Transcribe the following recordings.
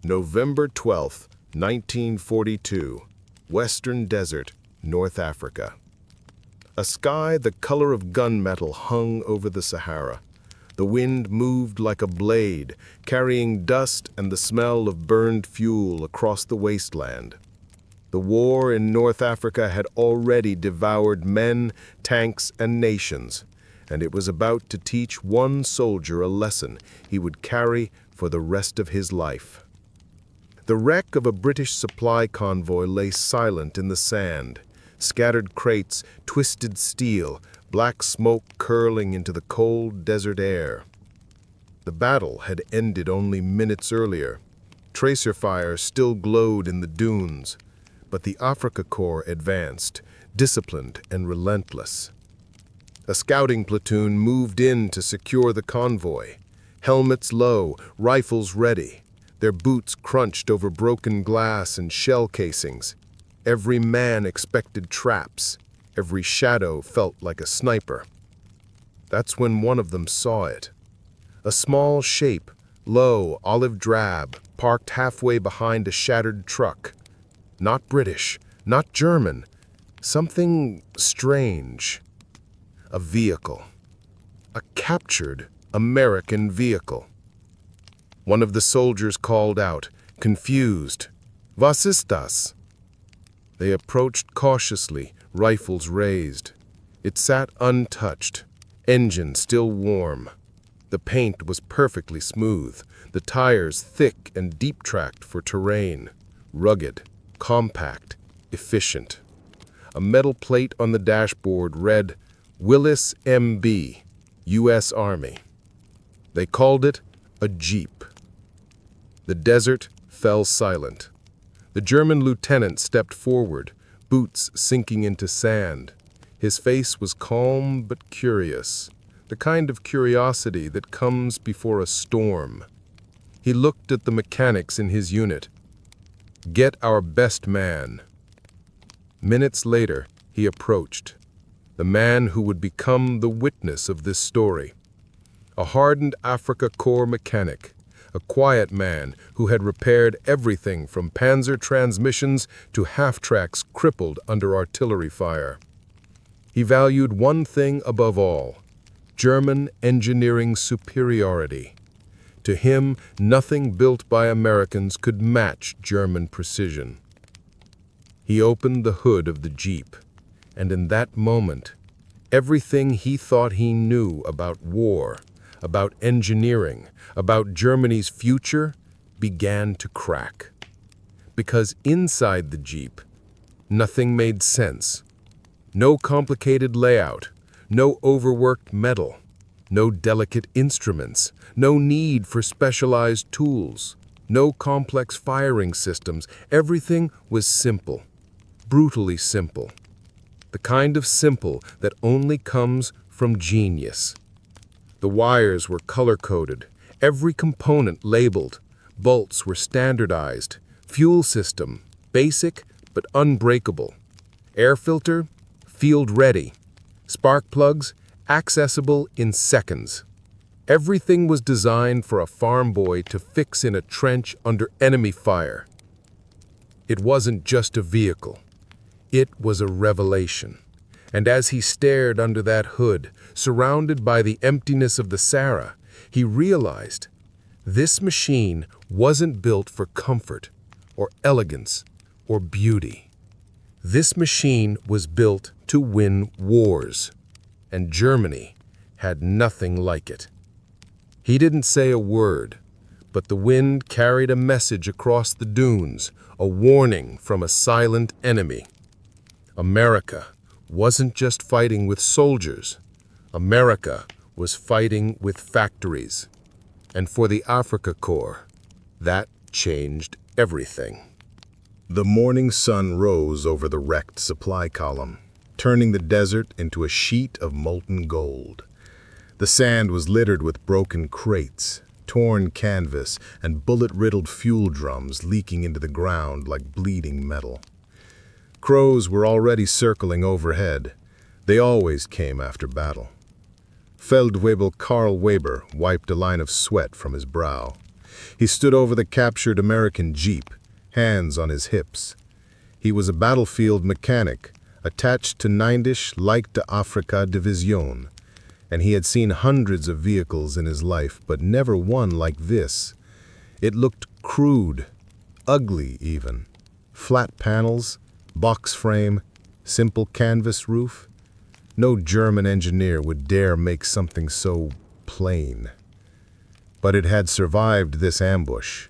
November 12, 1942, Western Desert, North Africa. A sky the color of gunmetal hung over the Sahara. The wind moved like a blade, carrying dust and the smell of burned fuel across the wasteland. The war in North Africa had already devoured men, tanks, and nations, and it was about to teach one soldier a lesson he would carry for the rest of his life. The wreck of a British supply convoy lay silent in the sand, scattered crates, twisted steel, black smoke curling into the cold desert air. The battle had ended only minutes earlier. Tracer fire still glowed in the dunes, but the Afrika Korps advanced, disciplined and relentless. A scouting platoon moved in to secure the convoy, helmets low, rifles ready. Their boots crunched over broken glass and shell casings. Every man expected traps. Every shadow felt like a sniper. That's when one of them saw it. A small shape, low, olive drab, parked halfway behind a shattered truck. Not British, not German. Something strange. A vehicle. A captured American vehicle. One of the soldiers called out, confused, "Was ist das?" They approached cautiously, rifles raised. It sat untouched, engine still warm. The paint was perfectly smooth, the tires thick and deep-tracked for terrain, rugged, compact, efficient. A metal plate on the dashboard read, Willys MB, U.S. Army. They called it a Jeep. The desert fell silent. The German lieutenant stepped forward, boots sinking into sand. His face was calm but curious, the kind of curiosity that comes before a storm. He looked at the mechanics in his unit. "Get our best man." Minutes later, he approached, the man who would become the witness of this story. A hardened Afrika Korps mechanic, a quiet man who had repaired everything from panzer transmissions to half-tracks crippled under artillery fire. He valued one thing above all, German engineering superiority. To him, nothing built by Americans could match German precision. He opened the hood of the Jeep, and in that moment, everything he thought he knew about war, about engineering, about Germany's future, began to crack. Because inside the Jeep, nothing made sense. No complicated layout, no overworked metal, no delicate instruments, no need for specialized tools, no complex firing systems. Everything was simple, brutally simple. The kind of simple that only comes from genius. The wires were color-coded, every component labeled, bolts were standardized, fuel system, basic but unbreakable, air filter, field-ready, spark plugs, accessible in seconds. Everything was designed for a farm boy to fix in a trench under enemy fire. It wasn't just a vehicle. It was a revelation. And as he stared under that hood, surrounded by the emptiness of the Sahara, he realized this machine wasn't built for comfort or elegance or beauty. This machine was built to win wars, and Germany had nothing like it. He didn't say a word, but the wind carried a message across the dunes, a warning from a silent enemy. America wasn't just fighting with soldiers. America was fighting with factories. And for the Afrika Korps, that changed everything. The morning sun rose over the wrecked supply column, turning the desert into a sheet of molten gold. The sand was littered with broken crates, torn canvas, and bullet-riddled fuel drums leaking into the ground like bleeding metal. Crows were already circling overhead. They always came after battle. Feldwebel Karl Weber wiped a line of sweat from his brow. He stood over the captured American Jeep, hands on his hips. He was a battlefield mechanic, attached to 9th Leichte Afrika Division, and he had seen hundreds of vehicles in his life, but never one like this. It looked crude, ugly even. Flat panels, box frame, simple canvas roof. No German engineer would dare make something so plain. But it had survived this ambush.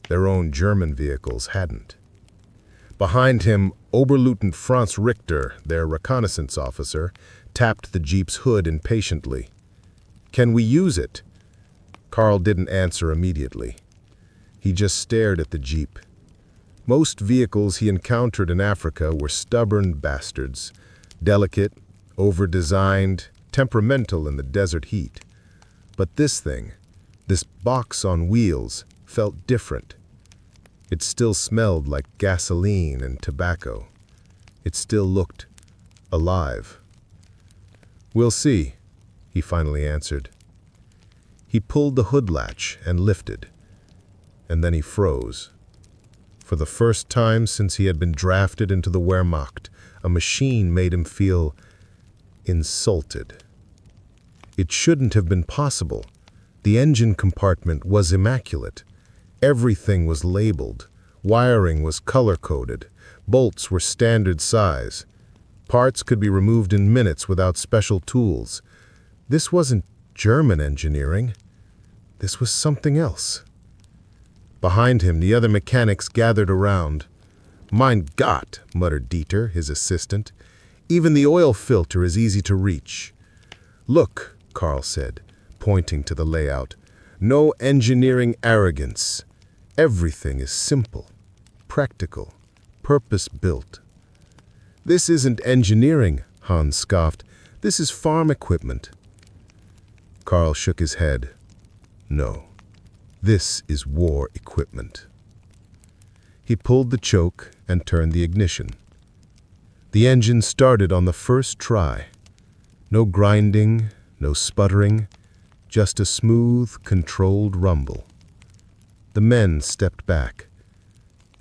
Their own German vehicles hadn't. Behind him, Oberleutnant Franz Richter, their reconnaissance officer, tapped the Jeep's hood impatiently. "Can we use it?" Carl didn't answer immediately. He just stared at the Jeep. Most vehicles he encountered in Africa were stubborn bastards, delicate, over-designed, temperamental in the desert heat. But this thing, this box on wheels, felt different. It still smelled like gasoline and tobacco. It still looked alive. "We'll see," he finally answered. He pulled the hood latch and lifted, and then he froze. For the first time since he had been drafted into the Wehrmacht, a machine made him feel insulted. It shouldn't have been possible. The engine compartment was immaculate. Everything was labeled. Wiring was color-coded. Bolts were standard size. Parts could be removed in minutes without special tools. This wasn't German engineering. This was something else. Behind him, the other mechanics gathered around. "Mein Gott," muttered Dieter, his assistant. "Even the oil filter is easy to reach." "Look," Carl said, pointing to the layout. "No engineering arrogance. Everything is simple, practical, purpose-built." "This isn't engineering," Hans scoffed. "This is farm equipment." Carl shook his head. "No, this is war equipment." He pulled the choke and turned the ignition. The engine started on the first try. No grinding, no sputtering, just a smooth, controlled rumble. The men stepped back.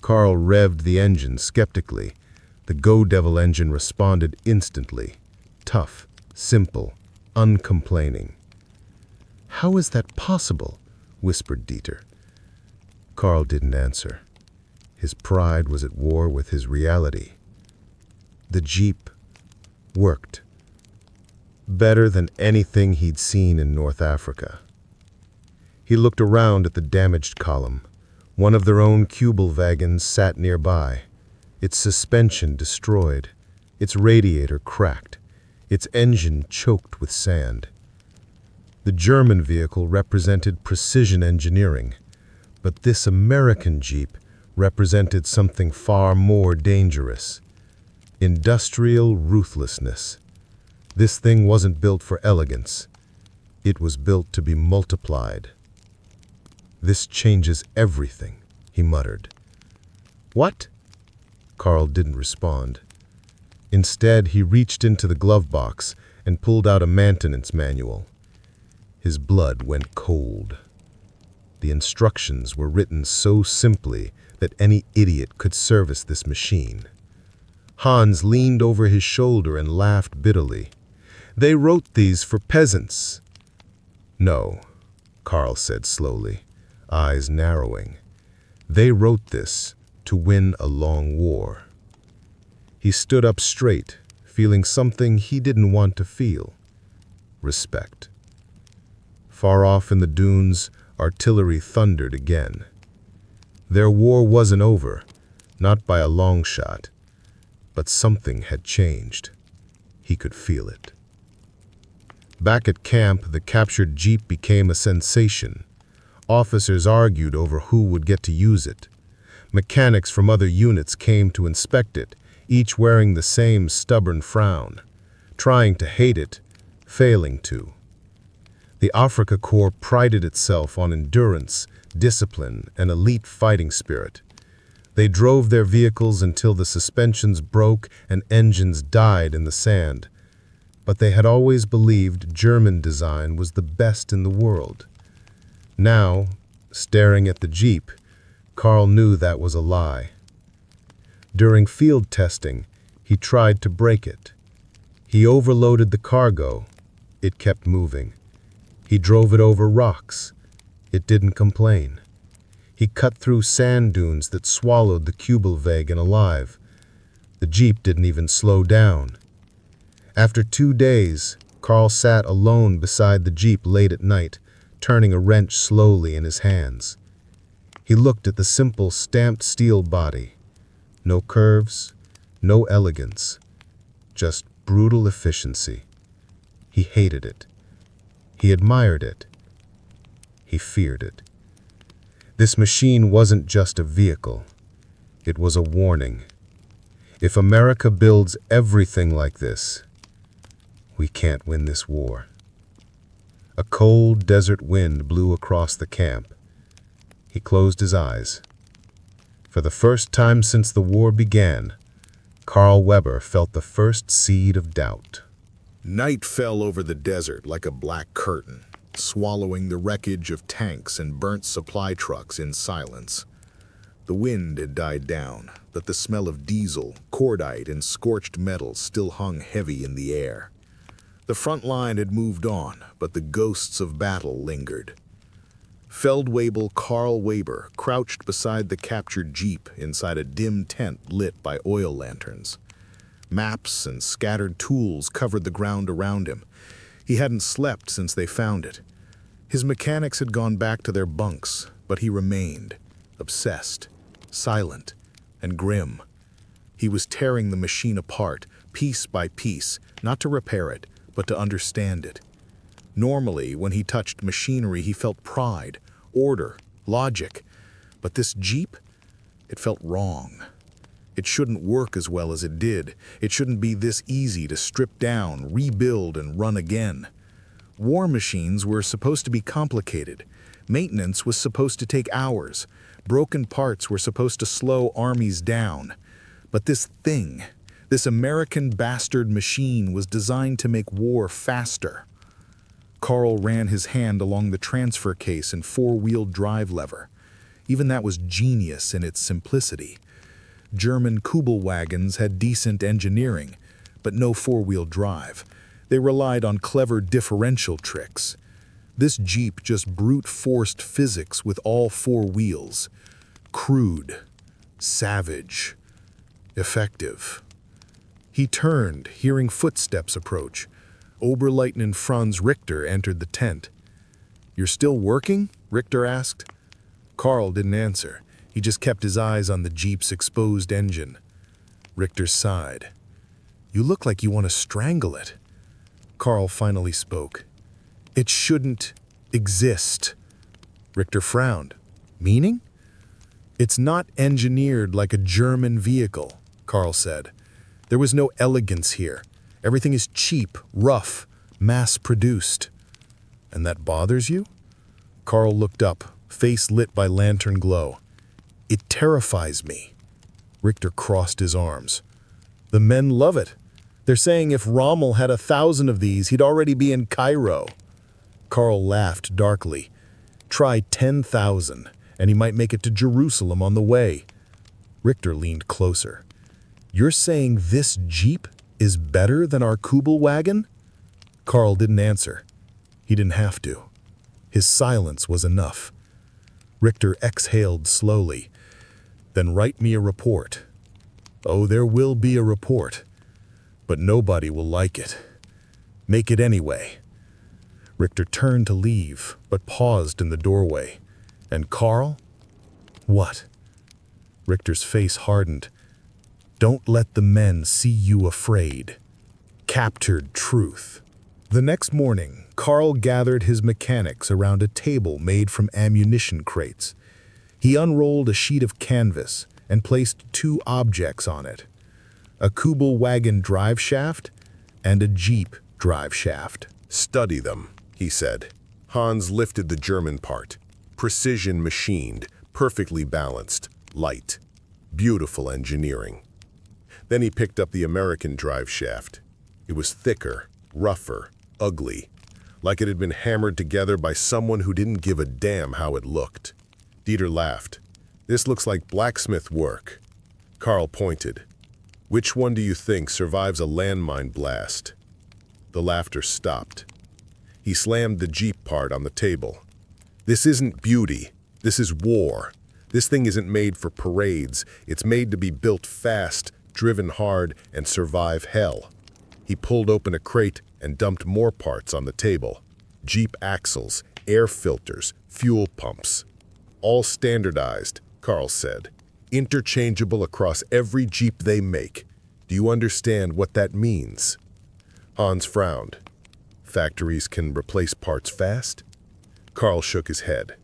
Carl revved the engine skeptically. The Go Devil engine responded instantly. Tough, simple, uncomplaining. "How is that possible?" whispered Dieter. Carl didn't answer. His pride was at war with his reality. The Jeep worked. Better than anything he'd seen in North Africa. He looked around at the damaged column. One of their own Kübelwagens sat nearby, its suspension destroyed, its radiator cracked, its engine choked with sand. The German vehicle represented precision engineering, but this American Jeep represented something far more dangerous. Industrial ruthlessness. This thing wasn't built for elegance. It was built to be multiplied. "This changes everything," he muttered. "What?" Carl didn't respond. Instead, he reached into the glove box and pulled out a maintenance manual. His blood went cold. The instructions were written so simply that any idiot could service this machine. Hans leaned over his shoulder and laughed bitterly. "They wrote these for peasants." "No," Carl said slowly, eyes narrowing. "They wrote this to win a long war." He stood up straight, feeling something he didn't want to feel. Respect. Far off in the dunes, artillery thundered again. Their war wasn't over, not by a long shot, but something had changed. He could feel it. Back at camp, the captured Jeep became a sensation. Officers argued over who would get to use it. Mechanics from other units came to inspect it, each wearing the same stubborn frown, trying to hate it, failing to. The Afrika Korps prided itself on endurance, discipline, and elite fighting spirit. They drove their vehicles until the suspensions broke and engines died in the sand. But they had always believed German design was the best in the world. Now, staring at the Jeep, Carl knew that was a lie. During field testing, he tried to break it. He overloaded the cargo. It kept moving. He drove it over rocks. It didn't complain. He cut through sand dunes that swallowed the Kübelwagen alive. The Jeep didn't even slow down. After 2 days, Carl sat alone beside the Jeep late at night, turning a wrench slowly in his hands. He looked at the simple stamped steel body. No curves, no elegance, just brutal efficiency. He hated it. He admired it. He feared it. This machine wasn't just a vehicle. It was a warning. If America builds everything like this, we can't win this war. A cold desert wind blew across the camp. He closed his eyes. For the first time since the war began, Carl Weber felt the first seed of doubt. Night fell over the desert like a black curtain, swallowing the wreckage of tanks and burnt supply trucks in silence. The wind had died down, but the smell of diesel, cordite, and scorched metal still hung heavy in the air. The front line had moved on, but the ghosts of battle lingered. Feldwebel Carl Weber crouched beside the captured Jeep inside a dim tent lit by oil lanterns. Maps and scattered tools covered the ground around him. He hadn't slept since they found it. His mechanics had gone back to their bunks, but he remained, obsessed, silent, and grim. He was tearing the machine apart, piece by piece, not to repair it, but to understand it. Normally, when he touched machinery, he felt pride, order, logic. But this Jeep, it felt wrong. It shouldn't work as well as it did. It shouldn't be this easy to strip down, rebuild, and run again. War machines were supposed to be complicated. Maintenance was supposed to take hours. Broken parts were supposed to slow armies down. But this thing, this American bastard machine, was designed to make war faster. Carl ran his hand along the transfer case and four-wheel drive lever. Even that was genius in its simplicity. German Kübelwagens had decent engineering, but no four-wheel drive. They relied on clever differential tricks. This Jeep just brute-forced physics with all four wheels. Crude, savage, effective. He turned, hearing footsteps approach. Oberleutnant Franz Richter entered the tent. "You're still working?" Richter asked. Carl didn't answer. He just kept his eyes on the Jeep's exposed engine. Richter sighed. "You look like you want to strangle it." Carl finally spoke. "It shouldn't exist." Richter frowned. "Meaning?" "It's not engineered like a German vehicle," Carl said. "There was no elegance here. Everything is cheap, rough, mass-produced." "And that bothers you?" Carl looked up, face lit by lantern glow. "It terrifies me." Richter crossed his arms. "The men love it. They're saying if Rommel had 1,000 of these, he'd already be in Cairo." Carl laughed darkly. "Try 10,000, and he might make it to Jerusalem on the way." Richter leaned closer. "You're saying this Jeep is better than our Kübelwagen?" Carl didn't answer. He didn't have to. His silence was enough. Richter exhaled slowly. "Then write me a report." "Oh, there will be a report. But nobody will like it. Make it anyway." Richter turned to leave, but paused in the doorway. "And Carl?" "What?" Richter's face hardened. "Don't let the men see you afraid." Captured truth. The next morning, Carl gathered his mechanics around a table made from ammunition crates. He unrolled a sheet of canvas and placed two objects on it: a Kübelwagen drive shaft and a Jeep drive shaft. "Study them," he said. Hans lifted the German part. Precision machined, perfectly balanced, light. Beautiful engineering. Then he picked up the American drive shaft. It was thicker, rougher, ugly, like it had been hammered together by someone who didn't give a damn how it looked. Dieter laughed. "This looks like blacksmith work." Carl pointed. "Which one do you think survives a landmine blast?" The laughter stopped. He slammed the Jeep part on the table. "This isn't beauty. This is war. This thing isn't made for parades. It's made to be built fast, driven hard, and survive hell." He pulled open a crate and dumped more parts on the table. Jeep axles, air filters, fuel pumps. "All standardized," Carl said. "Interchangeable across every Jeep they make. Do you understand what that means?" Hans frowned. "Factories can replace parts fast?" Carl shook his head.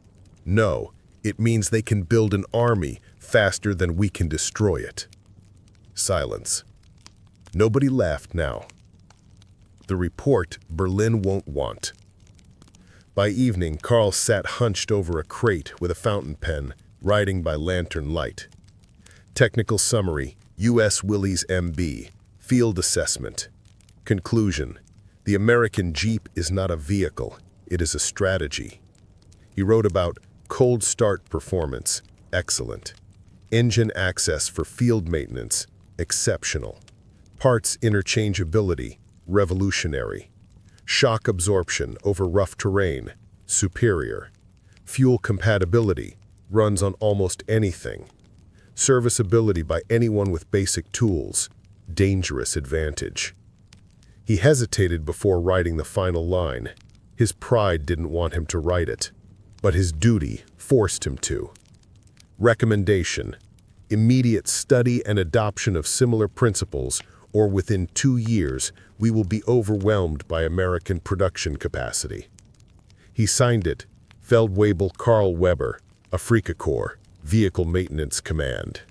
"No, it means they can build an army faster than we can destroy it." Silence. Nobody laughed now. The report Berlin won't want. By evening, Carl sat hunched over a crate with a fountain pen, writing by lantern light. Technical summary, U.S. Willys MB, field assessment. Conclusion, the American Jeep is not a vehicle, it is a strategy. He wrote about cold start performance, excellent. Engine access for field maintenance, exceptional. Parts interchangeability, revolutionary. Shock absorption over rough terrain, superior. Fuel compatibility, runs on almost anything. Serviceability by anyone with basic tools, dangerous advantage. He hesitated before writing the final line. His pride didn't want him to write it, but his duty forced him to. Recommendation, immediate study and adoption of similar principles, or within 2 years, we will be overwhelmed by American production capacity. He signed it, Feldwebel Karl Weber, Afrika Korps, Vehicle Maintenance Command.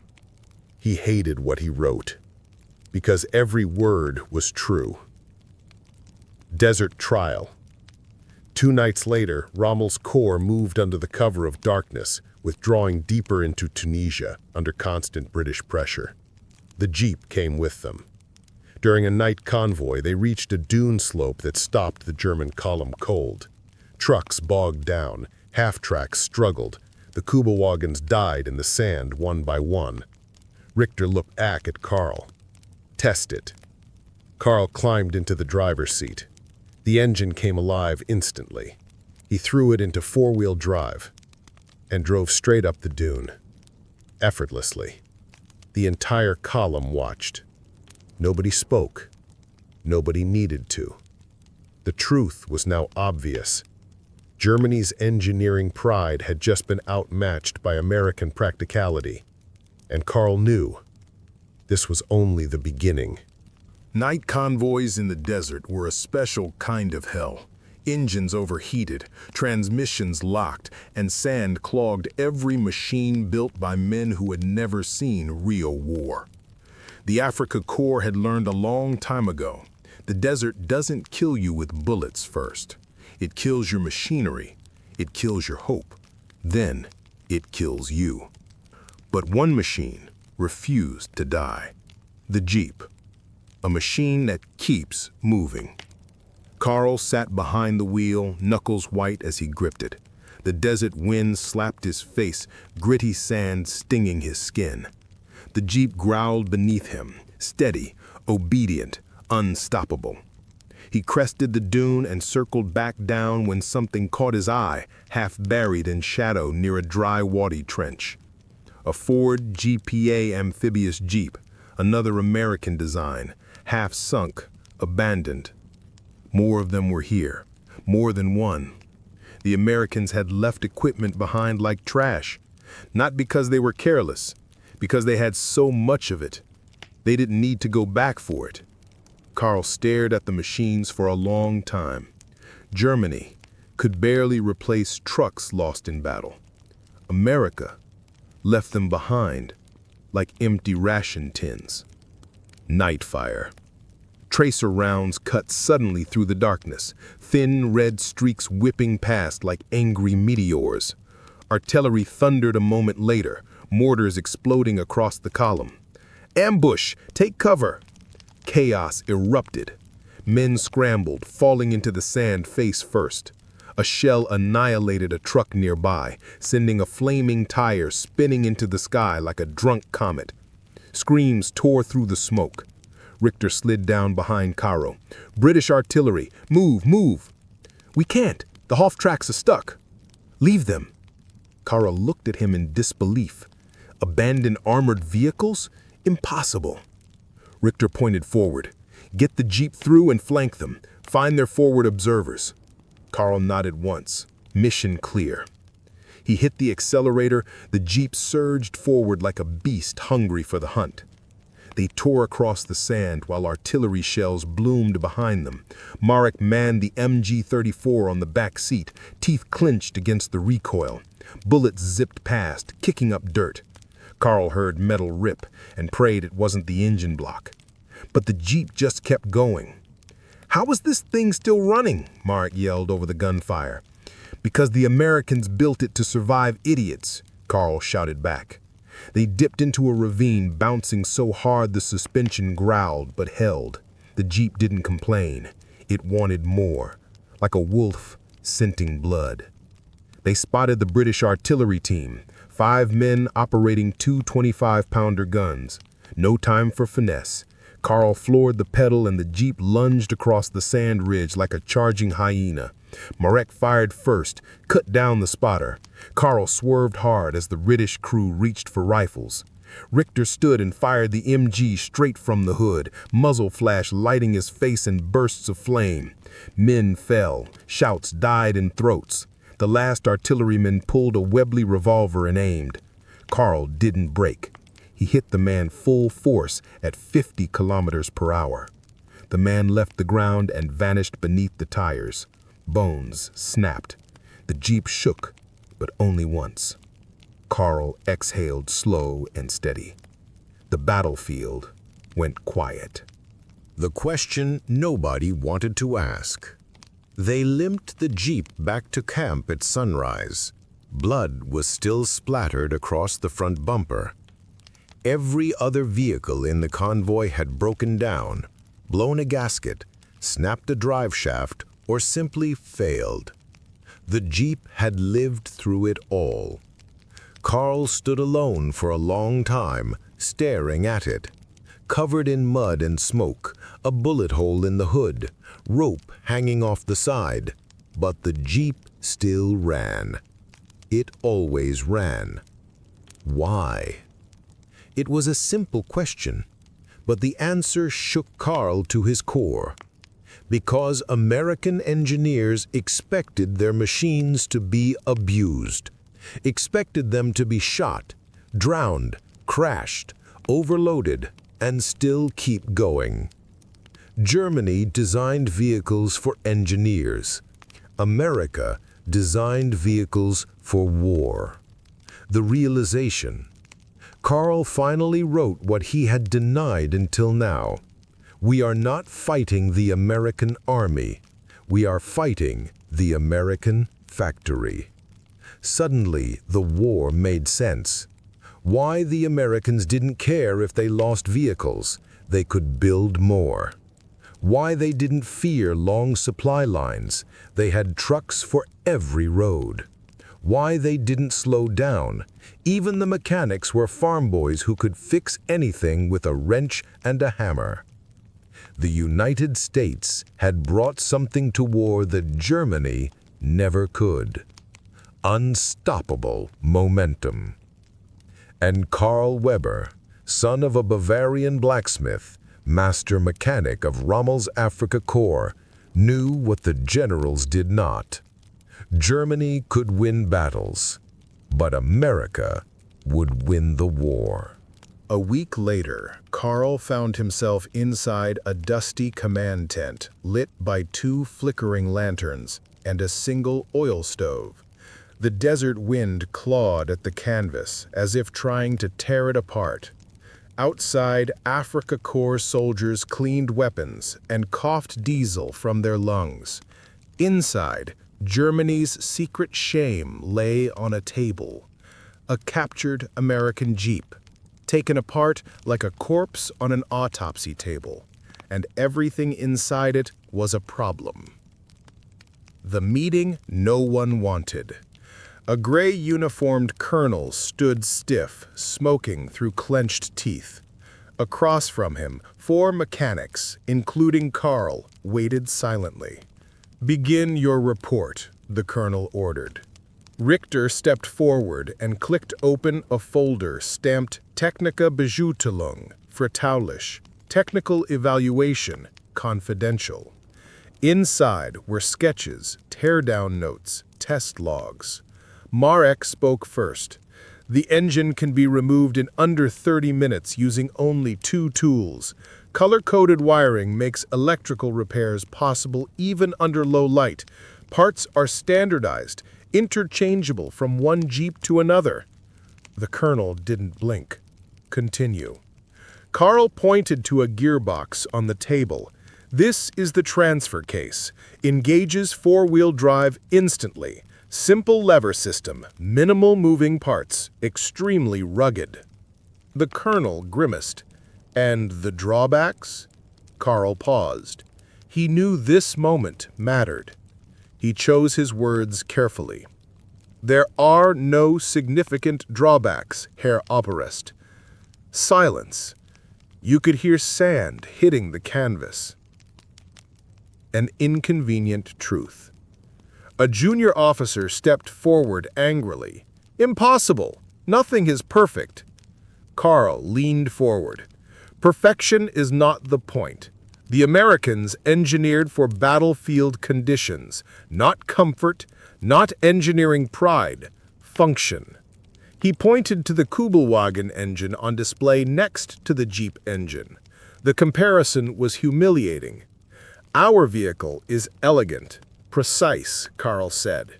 He hated what he wrote, because every word was true. Desert Trial. 2 nights later, Rommel's corps moved under the cover of darkness, withdrawing deeper into Tunisia under constant British pressure. The Jeep came with them. During a night convoy, they reached a dune slope that stopped the German column cold. Trucks bogged down, half-tracks struggled. The Kübelwagens died in the sand one by one. Richter looked back at Carl. "Test it." Carl climbed into the driver's seat. The engine came alive instantly. He threw it into 4-wheel drive and drove straight up the dune. Effortlessly. The entire column watched. Nobody spoke. Nobody needed to. The truth was now obvious. Germany's engineering pride had just been outmatched by American practicality. And Carl knew this was only the beginning. Night convoys in the desert were a special kind of hell. Engines overheated, transmissions locked, and sand clogged every machine built by men who had never seen real war. The Afrika Korps had learned a long time ago, the desert doesn't kill you with bullets first. It kills your machinery, it kills your hope, then it kills you. But one machine refused to die. The Jeep. A machine that keeps moving. Carl sat behind the wheel, knuckles white as he gripped it. The desert wind slapped his face, gritty sand stinging his skin. The Jeep growled beneath him, steady, obedient, unstoppable. He crested the dune and circled back down when something caught his eye, half buried in shadow near a dry, waddy trench. A Ford GPA amphibious Jeep, another American design, half sunk, abandoned. More of them were here, more than one. The Americans had left equipment behind like trash, not because they were careless, because they had so much of it. They didn't need to go back for it. Carl stared at the machines for a long time. Germany could barely replace trucks lost in battle. America left them behind like empty ration tins. Night fire. Tracer rounds cut suddenly through the darkness, thin red streaks whipping past like angry meteors. Artillery thundered a moment later, mortars exploding across the column. "Ambush! Take cover!" Chaos erupted. Men scrambled, falling into the sand face first. A shell annihilated a truck nearby, sending a flaming tire spinning into the sky like a drunk comet. Screams tore through the smoke. Richter slid down behind Caro. "British artillery! Move, move!" "We can't. The Hoff tracks are stuck." "Leave them." Caro looked at him in disbelief. Abandon armored vehicles? Impossible. Richter pointed forward. "Get the Jeep through and flank them. Find their forward observers." Carl nodded once. Mission clear. He hit the accelerator. The Jeep surged forward like a beast hungry for the hunt. They tore across the sand while artillery shells bloomed behind them. Marek manned the MG-34 on the back seat, teeth clenched against the recoil. Bullets zipped past, kicking up dirt. Carl heard metal rip and prayed it wasn't the engine block. But the Jeep just kept going. "How is this thing still running?" Marek yelled over the gunfire. "Because the Americans built it to survive idiots," Carl shouted back. They dipped into a ravine, bouncing so hard the suspension growled but held. The Jeep didn't complain. It wanted more, like a wolf scenting blood. They spotted the British artillery team, 5 men operating 2 25-pounder guns. No time for finesse. Carl floored the pedal and the Jeep lunged across the sand ridge like a charging hyena. Marek fired first, cut down the spotter. Carl swerved hard as the British crew reached for rifles. Richter stood and fired the MG straight from the hood, muzzle flash lighting his face in bursts of flame. Men fell, shouts died in throats. The last artilleryman pulled a Webley revolver and aimed. Carl didn't break. He hit the man full force at 50 kilometers per hour. The man left the ground and vanished beneath the tires. Bones snapped. The Jeep shook, but only once. Carl exhaled slow and steady. The battlefield went quiet. The question nobody wanted to ask. They limped the Jeep back to camp at sunrise. Blood was still splattered across the front bumper. Every other vehicle in the convoy had broken down, blown a gasket, snapped a drive shaft, or simply failed. The Jeep had lived through it all. Carl stood alone for a long time, staring at it. Covered in mud and smoke, a bullet hole in the hood, rope hanging off the side. But the Jeep still ran. It always ran. Why? It was a simple question, but the answer shook Carl to his core. Because American engineers expected their machines to be abused, expected them to be shot, drowned, crashed, overloaded, and still keep going. Germany designed vehicles for engineers. America designed vehicles for war. The realization. Carl finally wrote what he had denied until now. We are not fighting the American army. We are fighting the American factory. Suddenly, the war made sense. Why the Americans didn't care if they lost vehicles. They could build more. Why they didn't fear long supply lines. They had trucks for every road. Why they didn't slow down. Even the mechanics were farm boys who could fix anything with a wrench and a hammer. The United States had brought something to war that Germany never could. Unstoppable momentum. And Karl Weber, son of a Bavarian blacksmith, master mechanic of Rommel's Afrika Korps, knew what the generals did not. Germany could win battles, but America would win the war. A week later, Carl found himself inside a dusty command tent lit by 2 flickering lanterns and a single oil stove. The desert wind clawed at the canvas as if trying to tear it apart. Outside, Afrika Korps soldiers cleaned weapons and coughed diesel from their lungs. Inside, Germany's secret shame lay on a table. A captured American Jeep, taken apart like a corpse on an autopsy table, and everything inside it was a problem. The meeting no one wanted. A gray-uniformed colonel stood stiff, smoking through clenched teeth. Across from him, 4 mechanics, including Karl, waited silently. "Begin your report," the colonel ordered. Richter stepped forward and clicked open a folder stamped Technische Beurteilung, Vertraulich, Technical Evaluation, Confidential. Inside were sketches, tear-down notes, test logs. Marek spoke first. "The engine can be removed in under 30 minutes using only 2 tools. Color-coded wiring makes electrical repairs possible even under low light. Parts are standardized, interchangeable from one Jeep to another." The colonel didn't blink. "Continue." Karl pointed to a gearbox on the table. "This is the transfer case. Engages 4-wheel drive instantly. Simple lever system, minimal moving parts, extremely rugged." The colonel grimaced. "And the drawbacks?" Karl paused. He knew this moment mattered. He chose his words carefully. "There are no significant drawbacks, Herr Oberst." Silence. You could hear sand hitting the canvas. An inconvenient truth. A junior officer stepped forward angrily. "Impossible! Nothing is perfect." Karl leaned forward. "Perfection is not the point. The Americans engineered for battlefield conditions, not comfort, not engineering pride, function." He pointed to the Kübelwagen engine on display next to the Jeep engine. The comparison was humiliating. "Our vehicle is elegant, precise," Karl said.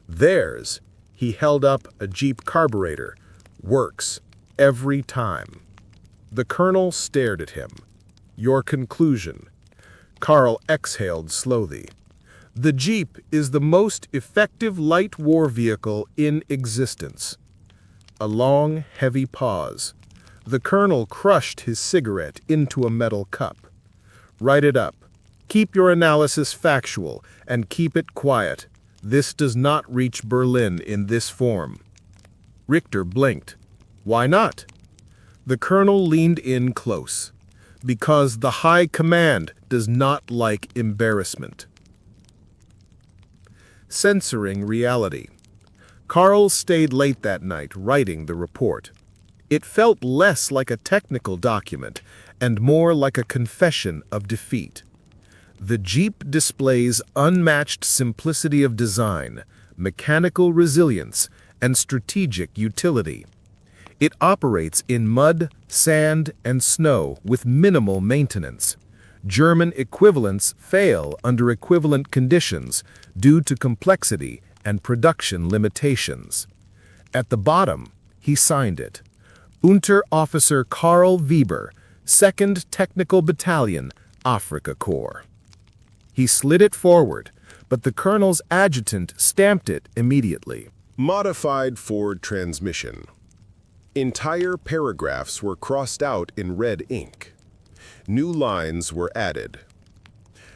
"Theirs," he held up a Jeep carburetor, "works every time." The colonel stared at him. "Your conclusion?" Karl exhaled slowly. "The Jeep is the most effective light war vehicle in existence." A long, heavy pause. The colonel crushed his cigarette into a metal cup. "Write it up. Keep your analysis factual, and keep it quiet. This does not reach Berlin in this form." Richter blinked. "Why not?" The colonel leaned in close. "Because the High Command does not like embarrassment." Censoring reality. Karl stayed late that night writing the report. It felt less like a technical document and more like a confession of defeat. The Jeep displays unmatched simplicity of design, mechanical resilience, and strategic utility. It operates in mud, sand, and snow with minimal maintenance. German equivalents fail under equivalent conditions due to complexity and production limitations. At the bottom, he signed it. Unter-Officer Karl Weber, 2nd Technical Battalion, Afrika Korps. He slid it forward, but the colonel's adjutant stamped it immediately. Modified Ford transmission. Entire paragraphs were crossed out in red ink. New lines were added.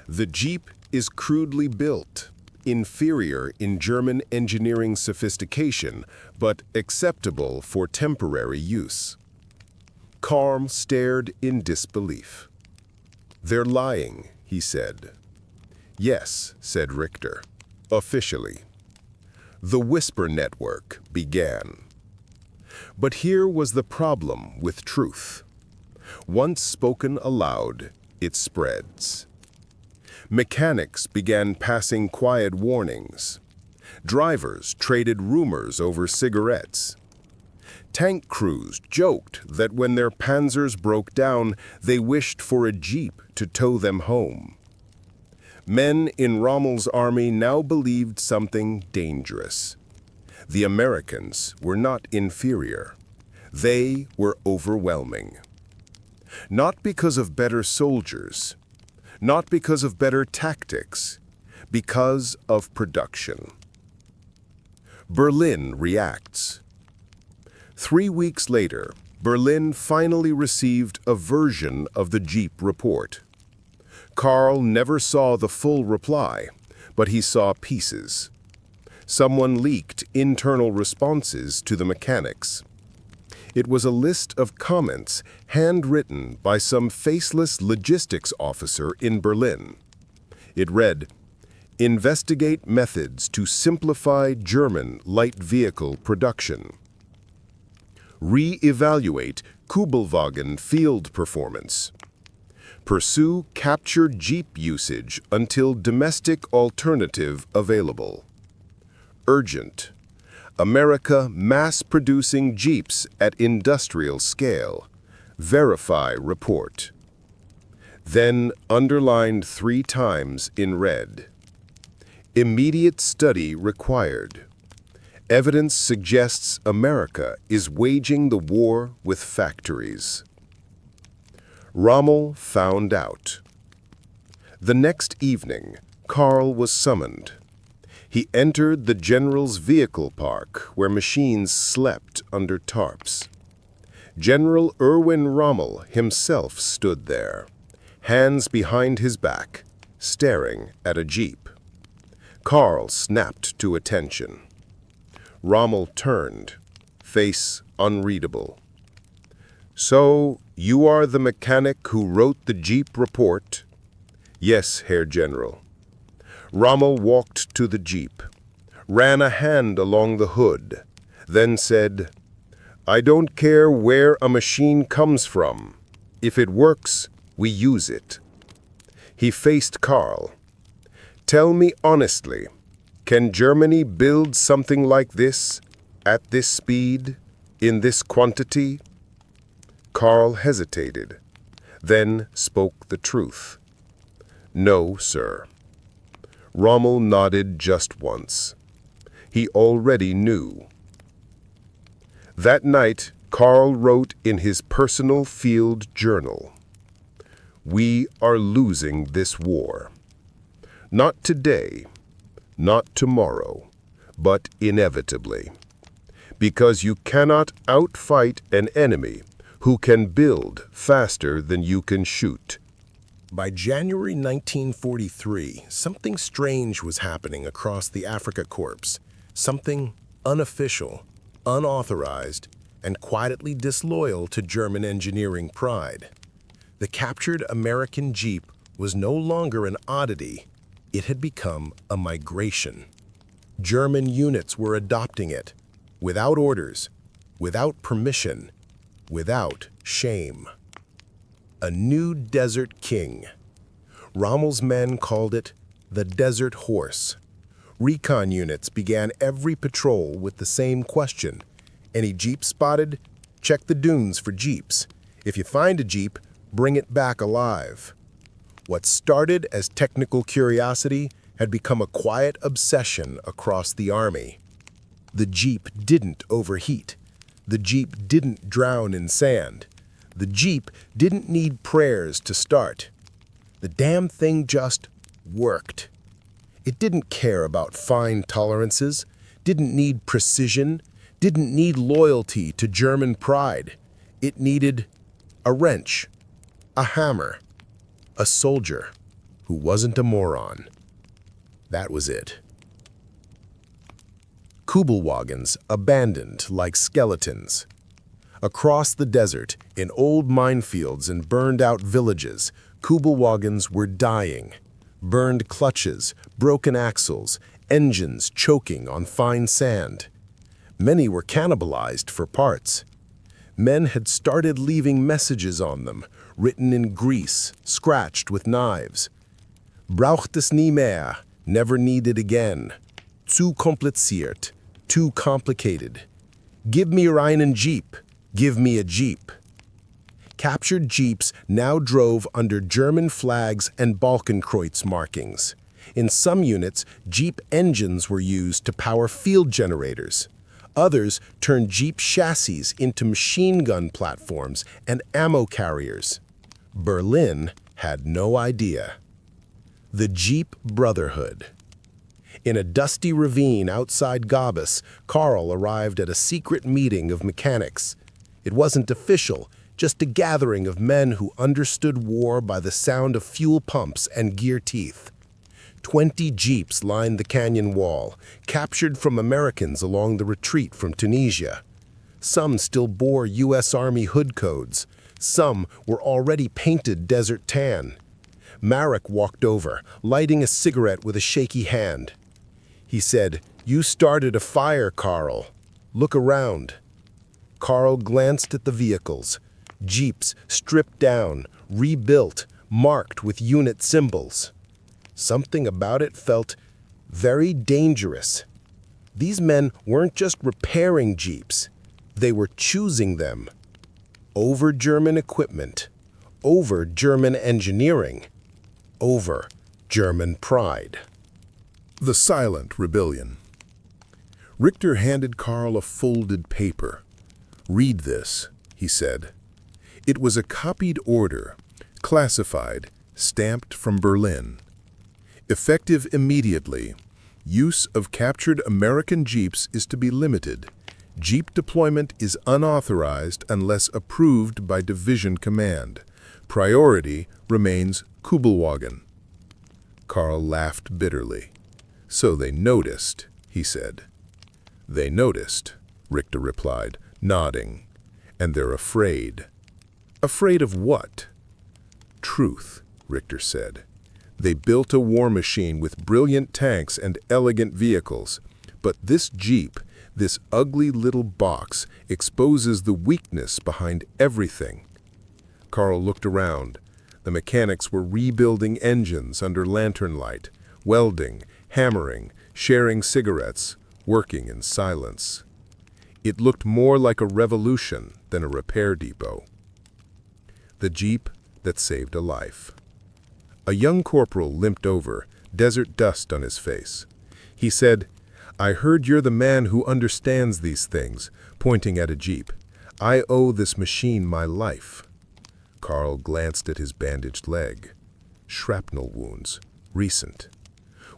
The Jeep is crudely built, inferior in German engineering sophistication, but acceptable for temporary use. Karl stared in disbelief. "They're lying," he said. "Yes," said Richter. "Officially." The whisper network began. But here was the problem with truth. Once spoken aloud, it spreads. Mechanics began passing quiet warnings. Drivers traded rumors over cigarettes. Tank crews joked that when their panzers broke down, they wished for a Jeep to tow them home. Men in Rommel's army now believed something dangerous. The Americans were not inferior. They were overwhelming. Not because of better soldiers, not because of better tactics, because of production. Berlin reacts. 3 weeks later, Berlin finally received a version of the Jeep report. Karl never saw the full reply, but he saw pieces. Someone leaked internal responses to the mechanics. It was a list of comments handwritten by some faceless logistics officer in Berlin. It read, "Investigate methods to simplify German light vehicle production. Re-evaluate Kübelwagen field performance. Pursue captured Jeep usage until domestic alternative available. Urgent. America mass-producing Jeeps at industrial scale. Verify report." Then underlined 3 times in red. Immediate study required. Evidence suggests America is waging the war with factories. Rommel found out. The next evening, Karl was summoned. He entered the general's vehicle park where machines slept under tarps. General Erwin Rommel himself stood there, hands behind his back, staring at a jeep. Karl snapped to attention. Rommel turned, face unreadable. "So, you are the mechanic who wrote the Jeep report?" "Yes, Herr General." Rommel walked to the Jeep, ran a hand along the hood, then said, "I don't care where a machine comes from. If it works, we use it." He faced Karl. "Tell me honestly, can Germany build something like this, at this speed, in this quantity?" Karl hesitated, then spoke the truth. "No, sir." Rommel nodded just once. He already knew. That night, Karl wrote in his personal field journal, "We are losing this war. Not today, not tomorrow, but inevitably. Because you cannot outfight an enemy who can build faster than you can shoot." By January 1943, something strange was happening across the Afrika Korps, something unofficial, unauthorized, and quietly disloyal to German engineering pride. The captured American Jeep was no longer an oddity. It had become a migration. German units were adopting it, without orders, without permission, without shame. A new desert king. Rommel's men called it the Desert Horse. Recon units began every patrol with the same question. Any Jeep spotted? Check the dunes for Jeeps. If you find a Jeep, bring it back alive. What started as technical curiosity had become a quiet obsession across the army. The Jeep didn't overheat. The Jeep didn't drown in sand. The Jeep didn't need prayers to start. The damn thing just worked. It didn't care about fine tolerances, didn't need precision, didn't need loyalty to German pride. It needed a wrench, a hammer, a soldier who wasn't a moron. That was it. Kübelwagens abandoned like skeletons. Across the desert, in old minefields and burned-out villages, Kübelwagens were dying. Burned clutches, broken axles, engines choking on fine sand. Many were cannibalized for parts. Men had started leaving messages on them, written in grease, scratched with knives. Braucht es nie mehr, never needed again. Zu kompliziert, too complicated. Give me einen Jeep, give me a Jeep. Captured Jeeps now drove under German flags and Balkenkreuz markings. In some units, Jeep engines were used to power field generators. Others turned Jeep chassis into machine gun platforms and ammo carriers. Berlin had no idea. The Jeep Brotherhood. In a dusty ravine outside Gabus, Karl arrived at a secret meeting of mechanics. It wasn't official, just a gathering of men who understood war by the sound of fuel pumps and gear teeth. 20 jeeps lined the canyon wall, captured from Americans along the retreat from Tunisia. Some still bore U.S. Army hood codes. Some were already painted desert tan. Marek walked over, lighting a cigarette with a shaky hand. He said, "You started a fire, Carl. Look around." Carl glanced at the vehicles. Jeeps stripped down, rebuilt, marked with unit symbols. Something about it felt very dangerous. These men weren't just repairing jeeps. They were choosing them. Over German equipment, over German engineering, over German pride. The Silent Rebellion. Richter handed Carl a folded paper. "Read this," he said. It was a copied order, classified, stamped from Berlin. Effective immediately. Use of captured American jeeps is to be limited. Jeep deployment is unauthorized unless approved by division command. Priority remains Kübelwagen. Carl laughed bitterly. "So they noticed," he said. "They noticed," Richter replied, nodding. "And they're afraid." "Afraid of what?" "Truth," Richter said. "They built a war machine with brilliant tanks and elegant vehicles. But this Jeep, this ugly little box, exposes the weakness behind everything." Carl looked around. The mechanics were rebuilding engines under lantern light, welding, hammering, sharing cigarettes, working in silence. It looked more like a revolution than a repair depot. The Jeep that saved a life. A young corporal limped over, desert dust on his face. He said, "I heard you're the man who understands these things," pointing at a Jeep. "I owe this machine my life." Carl glanced at his bandaged leg. Shrapnel wounds. Recent.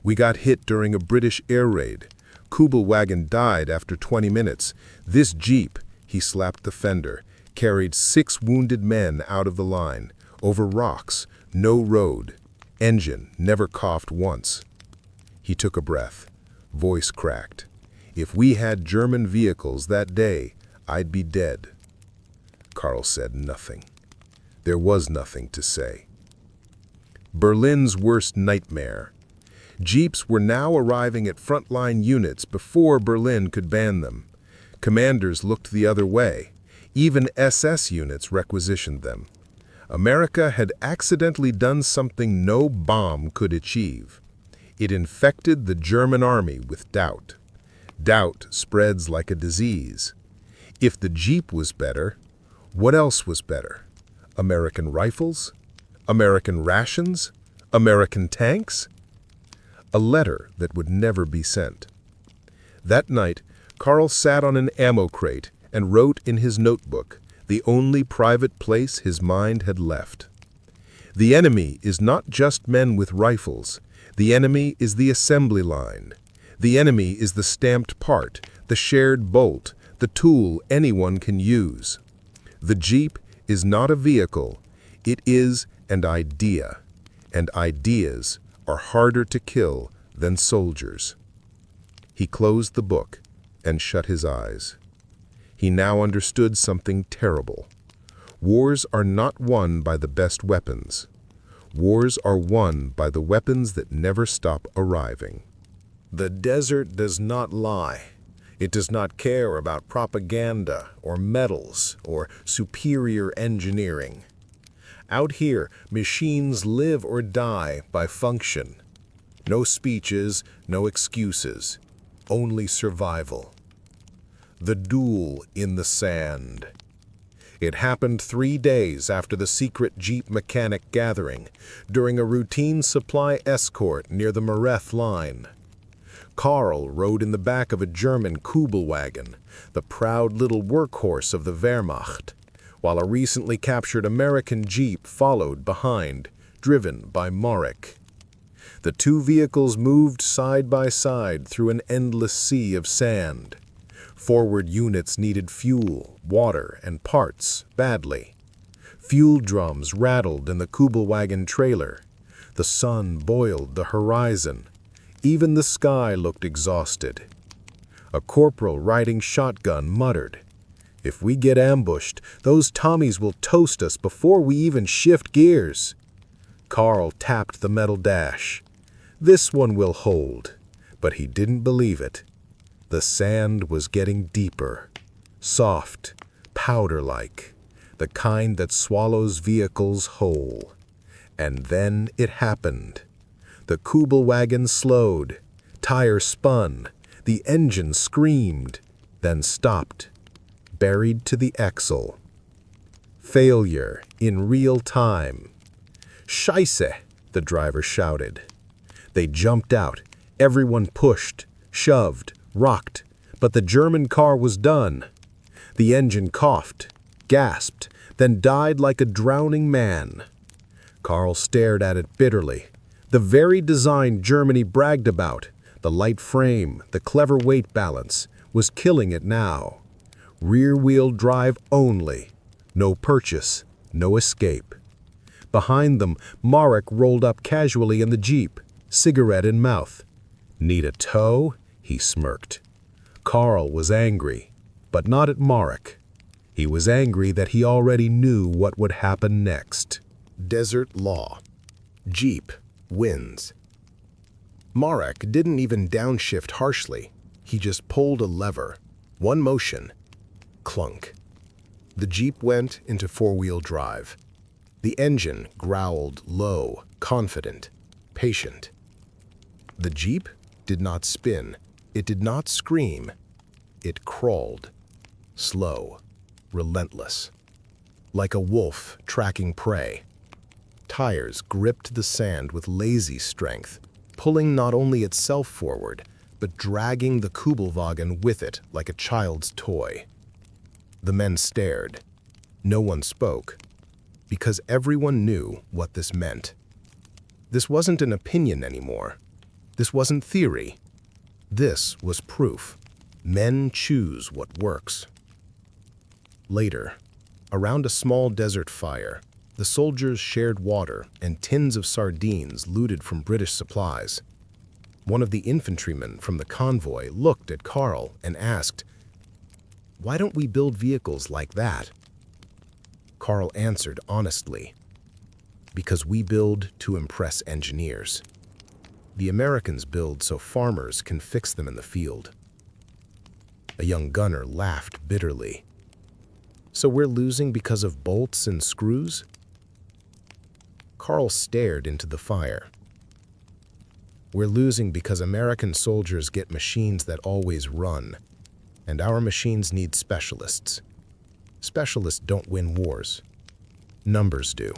"We got hit during a British air raid. Kübelwagen died after 20 minutes. This Jeep," he slapped the fender, "carried 6 wounded men out of the line, over rocks, no road. Engine never coughed once." He took a breath. Voice cracked. "If we had German vehicles that day, I'd be dead." Carl said nothing. There was nothing to say. Berlin's worst nightmare. Jeeps were now arriving at frontline units before Berlin could ban them. Commanders looked the other way. Even SS units requisitioned them. America had accidentally done something no bomb could achieve. It infected the German army with doubt. Doubt spreads like a disease. If the Jeep was better, what else was better? American rifles? American rations? American tanks? A letter that would never be sent. That night, Carl sat on an ammo crate and wrote in his notebook, the only private place his mind had left. The enemy is not just men with rifles. The enemy is the assembly line. The enemy is the stamped part, the shared bolt, the tool anyone can use. The Jeep is not a vehicle. It is an idea. And ideas are harder to kill than soldiers. He closed the book and shut his eyes. He now understood something terrible. Wars are not won by the best weapons. Wars are won by the weapons that never stop arriving. The desert does not lie. It does not care about propaganda or medals or superior engineering. Out here, machines live or die by function. No speeches, no excuses, only survival. The duel in the sand. It happened 3 days after the secret Jeep mechanic gathering, during a routine supply escort near the Mareth line. Carl rode in the back of a German Kübelwagen, the proud little workhorse of the Wehrmacht, while a recently captured American Jeep followed behind, driven by Marek. The 2 vehicles moved side by side through an endless sea of sand. Forward units needed fuel, water, and parts badly. Fuel drums rattled in the Kübelwagen trailer. The sun boiled the horizon. Even the sky looked exhausted. A corporal riding shotgun muttered, "If we get ambushed, those Tommies will toast us before we even shift gears." Carl tapped the metal dash. "This one will hold." But he didn't believe it. The sand was getting deeper, soft, powder-like, the kind that swallows vehicles whole. And then it happened. The Kübelwagen slowed, tires spun, the engine screamed, then stopped, buried to the axle. Failure in real time. "Scheiße!" the driver shouted. They jumped out. Everyone pushed, shoved, rocked, but the German car was done. The engine coughed, gasped, then died like a drowning man. Carl stared at it bitterly. The very design Germany bragged about, the light frame, the clever weight balance, was killing it now. Rear-wheel drive only. No purchase, no escape. Behind them, Marek rolled up casually in the Jeep, cigarette in mouth. "Need a tow?" he smirked. Carl was angry, but not at Marek. He was angry that he already knew what would happen next. Desert law. Jeep wins. Marek didn't even downshift harshly. He just pulled a lever. One motion. Clunk. The Jeep went into four-wheel drive. The engine growled low, confident, patient. The Jeep did not spin. It did not scream. It crawled. Slow, relentless. Like a wolf tracking prey. Tires gripped the sand with lazy strength, pulling not only itself forward, but dragging the Kübelwagen with it like a child's toy. The men stared. No one spoke, because everyone knew what this meant. This wasn't an opinion anymore. This wasn't theory. This was proof. Men choose what works. Later, around a small desert fire, the soldiers shared water and tins of sardines looted from British supplies. One of the infantrymen from the convoy looked at Carl and asked, "Why don't we build vehicles like that?" Carl answered honestly, "Because we build to impress engineers. The Americans build so farmers can fix them in the field." A young gunner laughed bitterly. "So we're losing because of bolts and screws?" Carl stared into the fire. "We're losing because American soldiers get machines that always run, and our machines need specialists. Specialists don't win wars. Numbers do.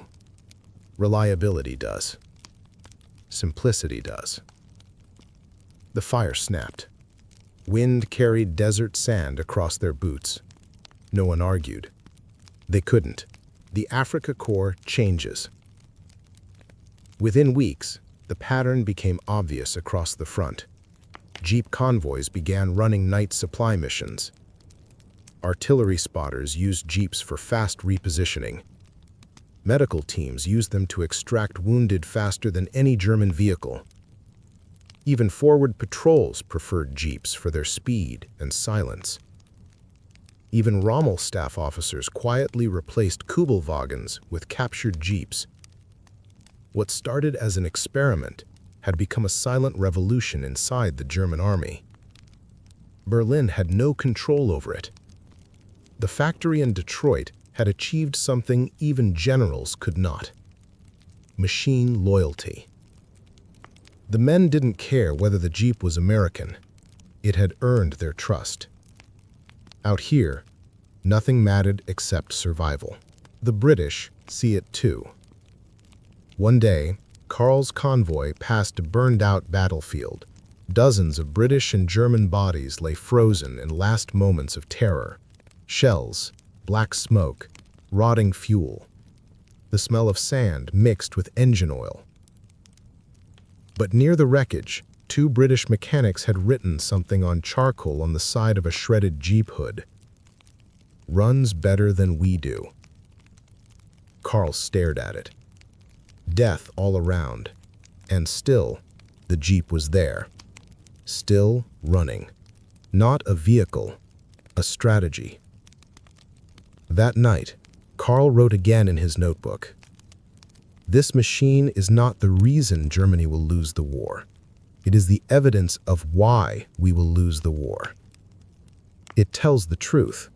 Reliability does. Simplicity does." The fire snapped. Wind carried desert sand across their boots. No one argued. They couldn't. The Afrika Korps changes. Within weeks, the pattern became obvious across the front. Jeep convoys began running night supply missions. Artillery spotters used Jeeps for fast repositioning. Medical teams used them to extract wounded faster than any German vehicle. Even forward patrols preferred Jeeps for their speed and silence. Even Rommel staff officers quietly replaced Kübelwagens with captured Jeeps. What started as an experiment had become a silent revolution inside the German army. Berlin had no control over it. The factory in Detroit had achieved something even generals could not: machine loyalty. The men didn't care whether the Jeep was American. It had earned their trust. Out here, nothing mattered except survival. The British see it too. One day, Carl's convoy passed a burned-out battlefield. Dozens of British and German bodies lay frozen in last moments of terror. Shells, black smoke, rotting fuel. The smell of sand mixed with engine oil. But near the wreckage, two British mechanics had written something on charcoal on the side of a shredded Jeep hood. "Runs better than we do." Carl stared at it. Death all around, And still, the Jeep was there. Still running. Not a vehicle, a strategy. That night, Karl wrote again in his notebook. This machine is not the reason Germany will lose the war. It is the evidence of why we will lose the war. It tells the truth.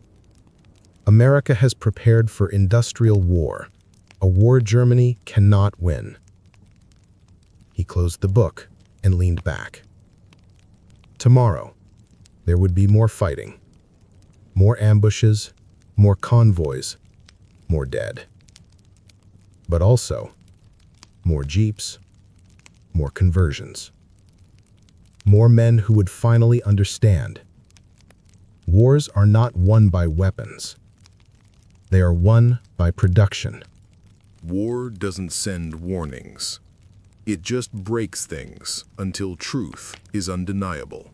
America has prepared for industrial war, a war Germany cannot win. He closed the book and leaned back. Tomorrow, there would be more fighting, more ambushes, more convoys, more dead. But also, more Jeeps, more conversions. More men who would finally understand. Wars are not won by weapons. They are won by production. War doesn't send warnings. It just breaks things until truth is undeniable.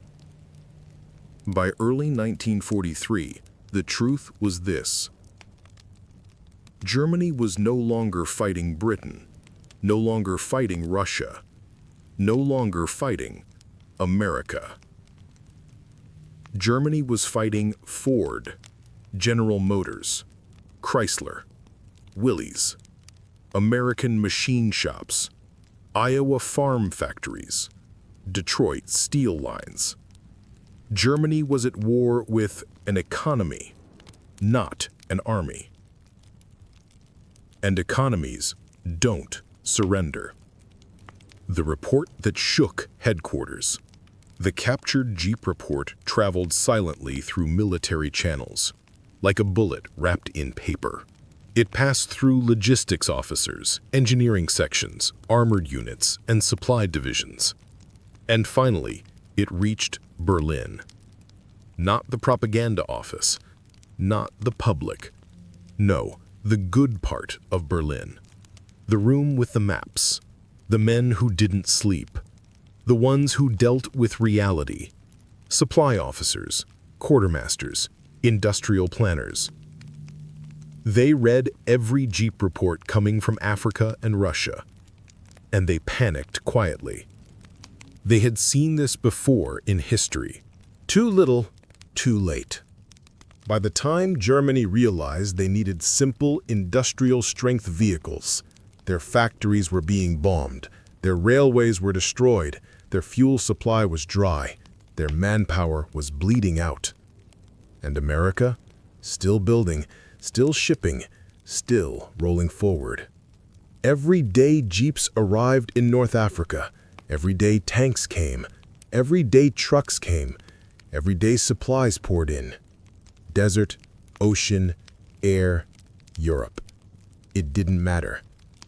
By early 1943, the truth was this. Germany was no longer fighting Britain, no longer fighting Russia, no longer fighting America. Germany was fighting Ford, General Motors, Chrysler, Willys, American machine shops, Iowa farm factories, Detroit steel lines. Germany was at war with an economy, not an army. And economies don't surrender. The report that shook headquarters. The captured Jeep report traveled silently through military channels, like a bullet wrapped in paper. It passed through logistics officers, engineering sections, armored units, and supply divisions. And finally, it reached Berlin. Not the propaganda office, not the public. No, the good part of Berlin. The room with the maps, the men who didn't sleep, the ones who dealt with reality, supply officers, quartermasters, industrial planners. They read every Jeep report coming from Africa and Russia, and they panicked quietly. They had seen this before in history. Too little, too late. By the time Germany realized they needed simple industrial-strength vehicles, their factories were being bombed, their railways were destroyed, their fuel supply was dry, their manpower was bleeding out. And America? Still building, still shipping, still rolling forward. Every day Jeeps arrived in North Africa. Every day tanks came. Every day trucks came. Every day supplies poured in. Desert, ocean, air, Europe. It didn't matter.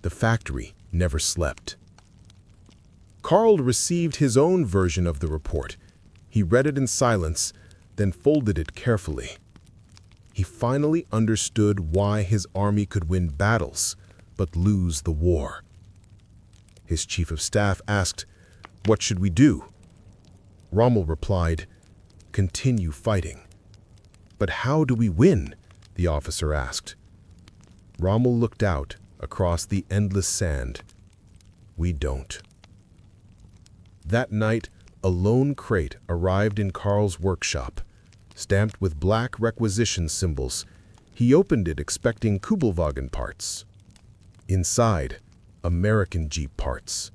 The factory never slept. Karl received his own version of the report. He read it in silence, then folded it carefully. He finally understood why his army could win battles, but lose the war. His chief of staff asked, "What should we do?" Rommel replied, "Continue fighting." "But how do we win?" the officer asked. Rommel looked out across the endless sand. "We don't." That night, a lone crate arrived in Karl's workshop, stamped with black requisition symbols. He opened it expecting Kübelwagen parts. Inside, American Jeep parts.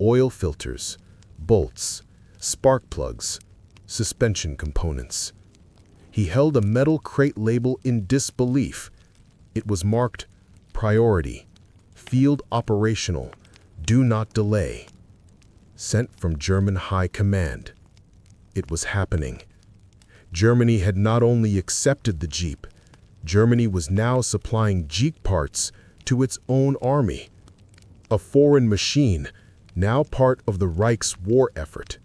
Oil filters, bolts, spark plugs, suspension components. He held a metal crate label in disbelief. It was marked Priority, Field Operational, Do Not Delay. Sent from German High Command. It was happening. Germany had not only accepted the Jeep, Germany was now supplying Jeep parts to its own army. A foreign machine, now part of the Reich's war effort.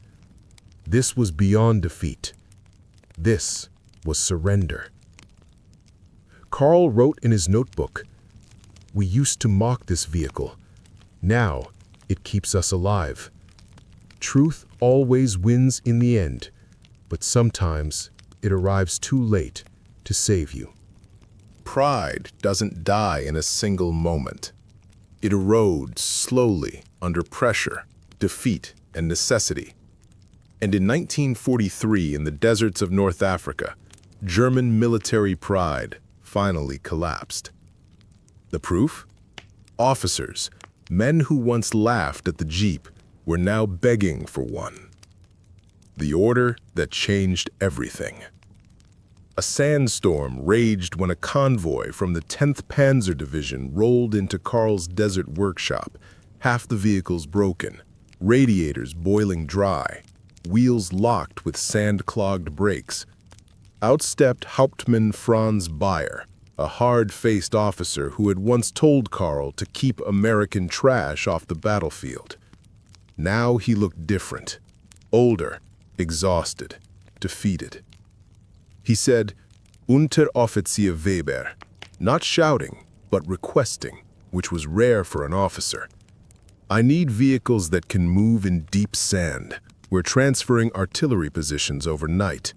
This was beyond defeat. This was surrender. Karl wrote in his notebook, "We used to mock this vehicle. Now it keeps us alive. Truth always wins in the end, but sometimes it arrives too late to save you." Pride doesn't die in a single moment. It erodes slowly under pressure. defeat, and necessity. And in 1943, in the deserts of North Africa, German military pride finally collapsed. The proof? Officers, men who once laughed at the Jeep, were now begging for one. The order that changed everything. A sandstorm raged when a convoy from the 10th Panzer Division rolled into Karl's desert workshop, half the vehicles broken, radiators boiling dry, wheels locked with sand-clogged brakes. Out stepped Hauptmann Franz Bayer, a hard-faced officer who had once told Karl to keep American trash off the battlefield. Now he looked different, older, exhausted, defeated. He said, "Unteroffizier Weber," not shouting, but requesting, which was rare for an officer. "I need vehicles that can move in deep sand. We're transferring artillery positions overnight."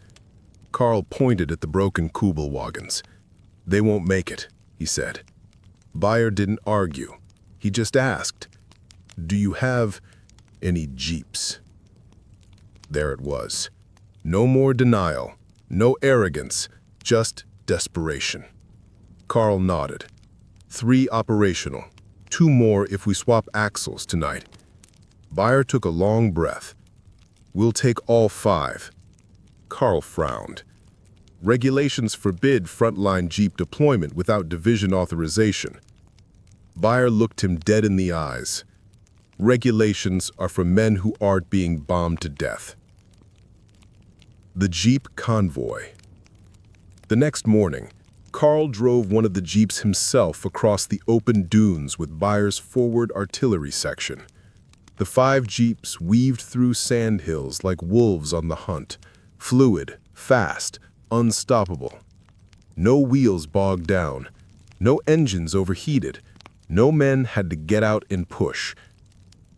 Karl pointed at the broken Kübelwagens. "They won't make it," he said. Bayer didn't argue. He just asked, "Do you have any Jeeps?" There it was. No more denial, no arrogance, just desperation. Karl nodded. 3 operational, 2 more if we swap axles tonight. Bayer took a long breath. "We'll take all 5. Karl frowned. Regulations forbid frontline Jeep deployment without division authorization. Bayer looked him dead in the eyes. Regulations are for men who aren't being bombed to death. The Jeep convoy. The next morning, Karl drove one of the Jeeps himself across the open dunes with Bayer's forward artillery section. The 5 Jeeps weaved through sandhills like wolves on the hunt, fluid, fast, unstoppable. No wheels bogged down, no engines overheated, no men had to get out and push.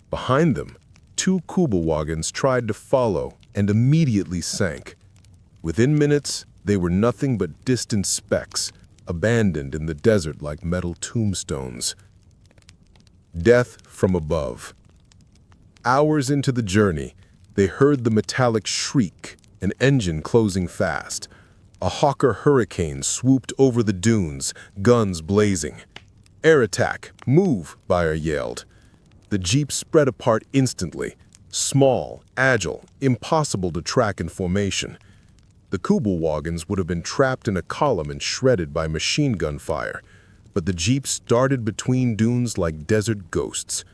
Behind them, 2 Kübelwagens tried to follow and immediately sank. Within minutes, they were nothing but distant specks, abandoned in the desert like metal tombstones. Death from above. Hours into the journey, they heard the metallic shriek, an engine closing fast. A Hawker Hurricane swooped over the dunes, guns blazing. "Air attack! Move!" Bayer yelled. The Jeep spread apart instantly, small, agile, impossible to track in formation. The Kübelwagens would have been trapped in a column and shredded by machine gun fire, but the Jeeps darted between dunes like desert ghosts.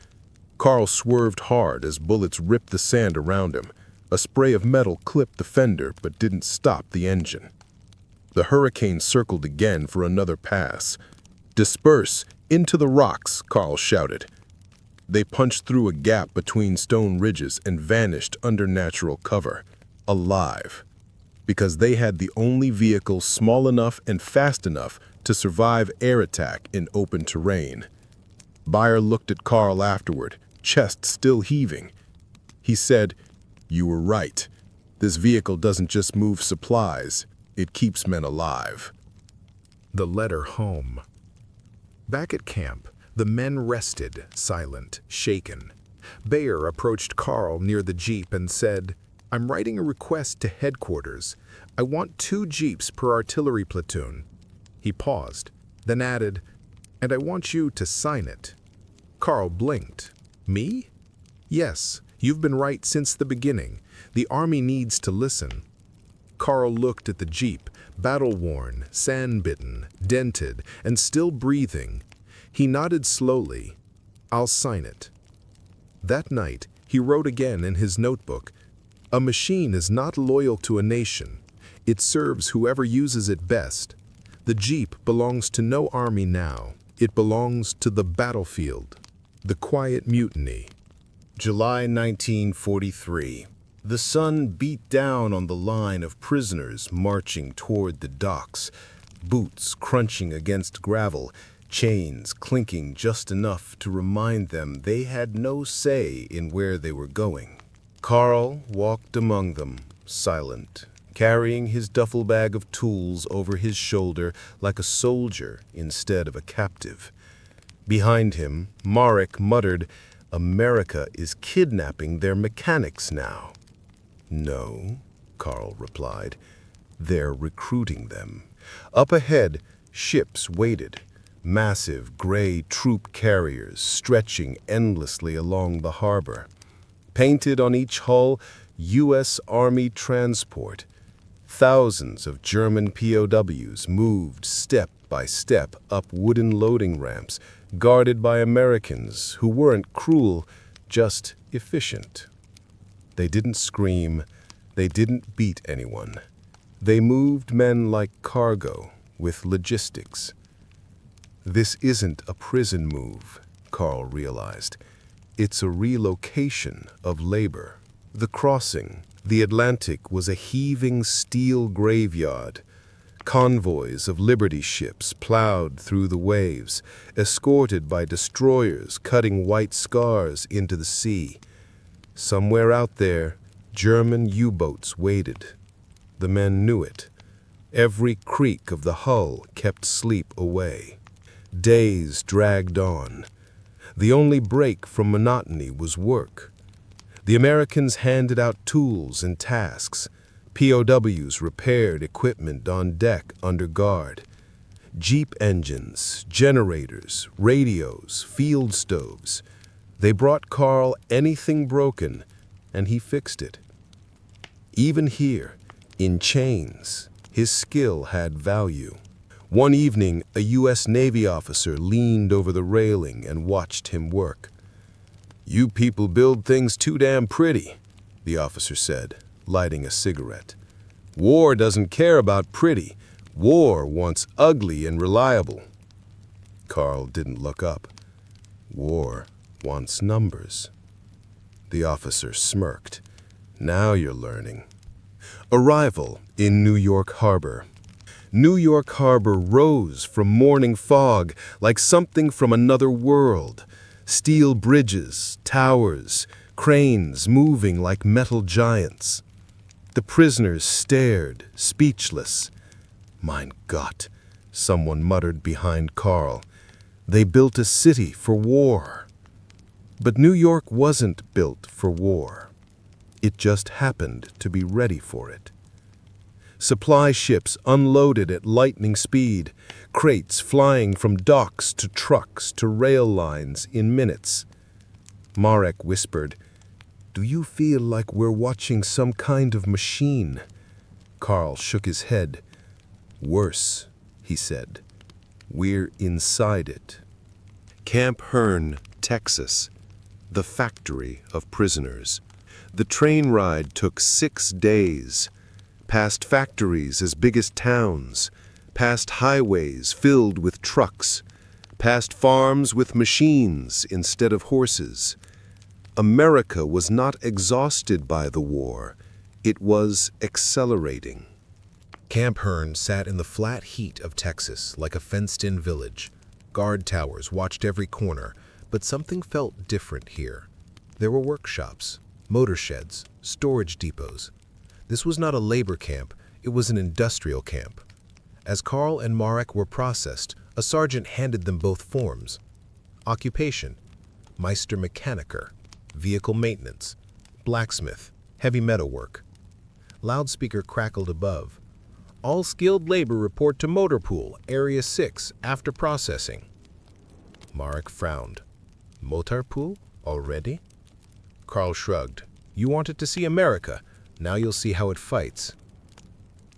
Karl swerved hard as bullets ripped the sand around him. A spray of metal clipped the fender but didn't stop the engine. The Hurricane circled again for another pass. "Disperse! Into the rocks!" Karl shouted. They punched through a gap between stone ridges and vanished under natural cover, alive, because they had the only vehicle small enough and fast enough to survive air attack in open terrain. Bayer looked at Karl afterward, chest still heaving. He said, "You were right. This vehicle doesn't just move supplies, it keeps men alive." The letter home. Back at camp, the men rested, silent, shaken. Bayer approached Karl near the Jeep and said, "I'm writing a request to headquarters. I want 2 Jeeps per artillery platoon." He paused, then added, "And I want you to sign it." Karl blinked. "Me?" "Yes, you've been right since the beginning. The army needs to listen." Karl looked at the Jeep, battle-worn, sand-bitten, dented, and still breathing. He nodded slowly. "I'll sign it." That night, he wrote again in his notebook, "A machine is not loyal to a nation. It serves whoever uses it best. The Jeep belongs to no army now. It belongs to the battlefield." The Quiet Mutiny. July 1943. The sun beat down on the line of prisoners marching toward the docks, boots crunching against gravel, chains clinking just enough to remind them they had no say in where they were going. Karl walked among them, silent, carrying his duffel bag of tools over his shoulder like a soldier instead of a captive. Behind him, Marek muttered, America is kidnapping their mechanics now. No, Carl replied. They're recruiting them. Up ahead, ships waited. Massive gray troop carriers stretching endlessly along the harbor. Painted on each hull, U.S. Army transport. Thousands of German POWs moved step by step up wooden loading ramps, guarded by Americans who weren't cruel, just efficient. They didn't scream, they didn't beat anyone. They moved men like cargo, with logistics. This isn't a prison move, Carl realized. It's a relocation of labor. The crossing, the Atlantic, was a heaving steel graveyard. Convoys of Liberty ships plowed through the waves, escorted by destroyers cutting white scars into the sea. Somewhere out there, German U-boats waited. The men knew it. Every creak of the hull kept sleep away. Days dragged on. The only break from monotony was work. The Americans handed out tools and tasks. POWs repaired equipment on deck under guard. Jeep engines, generators, radios, field stoves. They brought Carl anything broken, and he fixed it. Even here, in chains, his skill had value. One evening, a U.S. Navy officer leaned over the railing and watched him work. "You people build things too damn pretty," the officer said, lighting a cigarette. "War doesn't care about pretty. War wants ugly and reliable." Carl didn't look up. War wants numbers. The officer smirked. "Now you're learning." Arrival in New York Harbor. New York Harbor rose from morning fog like something from another world. Steel bridges, towers, cranes moving like metal giants. The prisoners stared, speechless. "Mein Gott," someone muttered behind Carl. "They built a city for war." But New York wasn't built for war. It just happened to be ready for it. Supply ships unloaded at lightning speed, crates flying from docks to trucks to rail lines in minutes. Marek whispered, "Do you feel like we're watching some kind of machine?" Carl shook his head. "Worse," he said. "We're inside it." Camp Hearne, Texas. The factory of prisoners. The train ride took 6 days. Past factories as big as towns, past highways filled with trucks, past farms with machines instead of horses. America was not exhausted by the war. It was accelerating. Camp Hearne sat in the flat heat of Texas like a fenced-in village. Guard towers watched every corner, but something felt different here. There were workshops, motor sheds, storage depots. This was not a labor camp, it was an industrial camp. As Carl and Marek were processed, a sergeant handed them both forms. Occupation: Meister Mechaniker, vehicle maintenance, blacksmith, heavy metal work. Loudspeaker crackled above. "All skilled labor report to motor pool, area 6, after processing." Marek frowned. "Motor pool? Already?" Carl shrugged. "You wanted to see America. Now you'll see how it fights."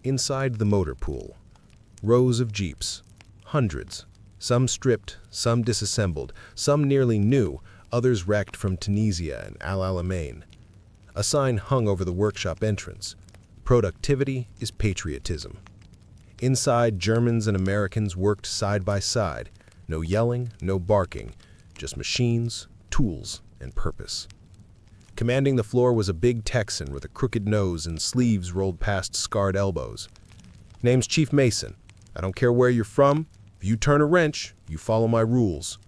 Inside the motor pool, rows of Jeeps, hundreds, some stripped, some disassembled, some nearly new, others wrecked from Tunisia and Al Alamein. A sign hung over the workshop entrance. Productivity is patriotism. Inside, Germans and Americans worked side by side. No yelling, no barking, just machines, tools, and purpose. Commanding the floor was a big Texan with a crooked nose and sleeves rolled past scarred elbows. "Name's Chief Mason. I don't care where you're from. If you turn a wrench, you follow my rules."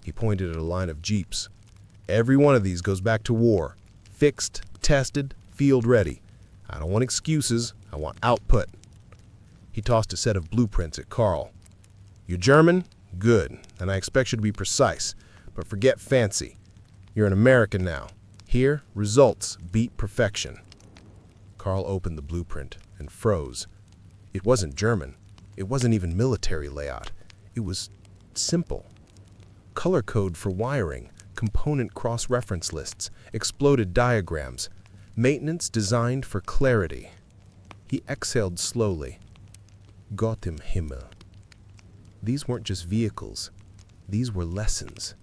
He pointed at a line of Jeeps. "Every one of these goes back to war. Fixed, tested, field ready. I don't want excuses. I want output." He tossed a set of blueprints at Carl. "You're German? Good. And I expect you to be precise. But forget fancy. You're an American now. Here, results beat perfection. Carl opened the blueprint and froze. It wasn't German. It wasn't even military layout. It was simple. Color code for wiring, component cross-reference lists, exploded diagrams, maintenance designed for clarity. He exhaled slowly. Gott im Himmel. These weren't just vehicles. These were lessons.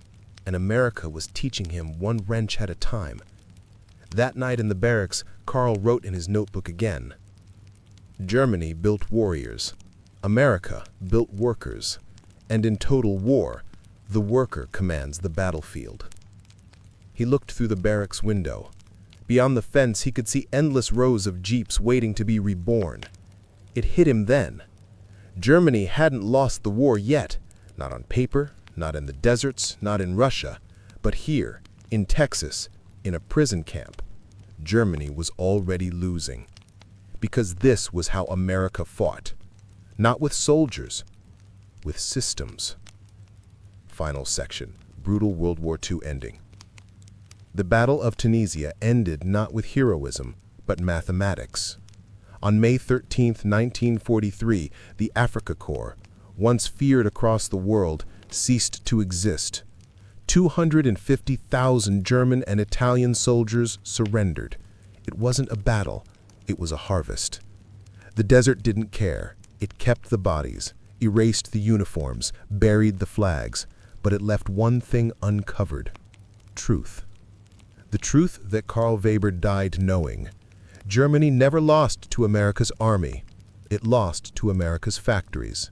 And America was teaching him one wrench at a time. That night in the barracks, Carl wrote in his notebook again. Germany built warriors. America built workers. And in total war, the worker commands the battlefield. He looked through the barracks window. Beyond the fence, he could see endless rows of jeeps waiting to be reborn. It hit him then. Germany hadn't lost the war yet, not on paper, not in the deserts, not in Russia, but here, in Texas, in a prison camp. Germany was already losing. Because this was how America fought. Not with soldiers, with systems. Final section, brutal World War II ending. The Battle of Tunisia ended not with heroism, but mathematics. On May 13, 1943, the Afrika Korps, once feared across the world, ceased to exist. 250,000 German and Italian soldiers surrendered. It wasn't a battle, it was a harvest. The desert didn't care. It kept the bodies, erased the uniforms, buried the flags, but it left one thing uncovered: truth. The truth that Karl Weber died knowing. Germany never lost to America's army. It lost to America's factories.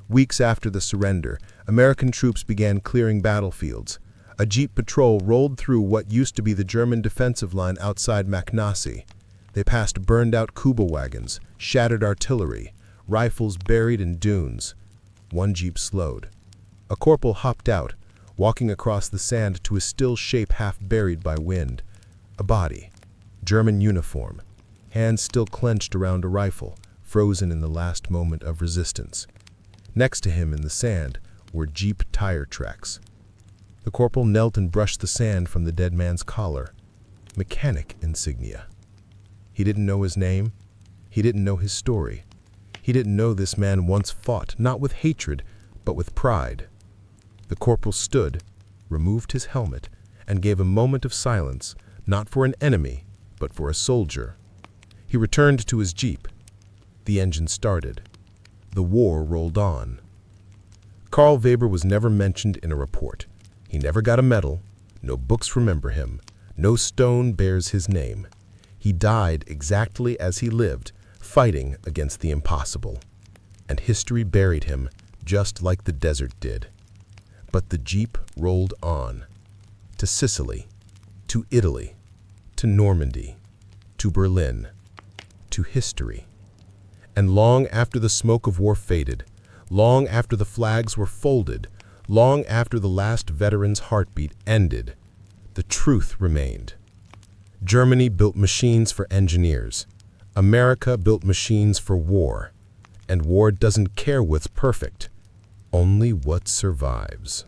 Weeks after the surrender, American troops began clearing battlefields. A Jeep patrol rolled through what used to be the German defensive line outside Machnassi. They passed burned-out Kübelwagens, shattered artillery, rifles buried in dunes. One Jeep slowed. A corporal hopped out, walking across the sand to a still shape half buried by wind. A body. German uniform. Hands still clenched around a rifle, frozen in the last moment of resistance. Next to him in the sand were Jeep tire tracks. The corporal knelt and brushed the sand from the dead man's collar. Mechanic insignia. He didn't know his name. He didn't know his story. He didn't know this man once fought, not with hatred, but with pride. The corporal stood, removed his helmet, and gave a moment of silence, not for an enemy, but for a soldier. He returned to his Jeep. The engine started. The war rolled on. Karl Weber was never mentioned in a report. He never got a medal. No books remember him. No stone bears his name. He died exactly as he lived, fighting against the impossible. And history buried him, just like the desert did. But the Jeep rolled on. To Sicily, to Italy, to Normandy, to Berlin, to history. And long after the smoke of war faded, long after the flags were folded, long after the last veteran's heartbeat ended, the truth remained. Germany built machines for engineers. America built machines for war. And war doesn't care what's perfect, only what survives.